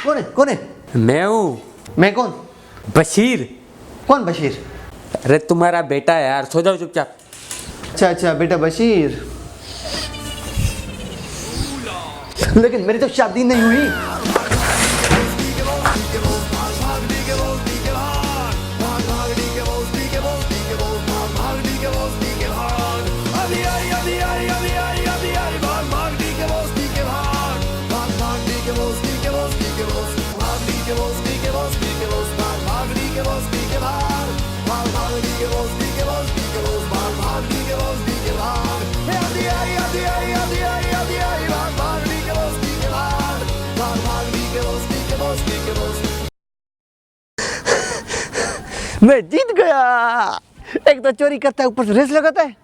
कौन है कौन है? मैं हूँ मैं कौन? बशीर। कौन बशीर? अरे तुम्हारा बेटा है यार, सो जाओ चुपचाप। अच्छा अच्छा बेटा बशीर, लेकिन मेरी तो शादी नहीं हुई। मैं जीत गया। एक तो चोरी करता है, ऊपर से रेस लगाता है।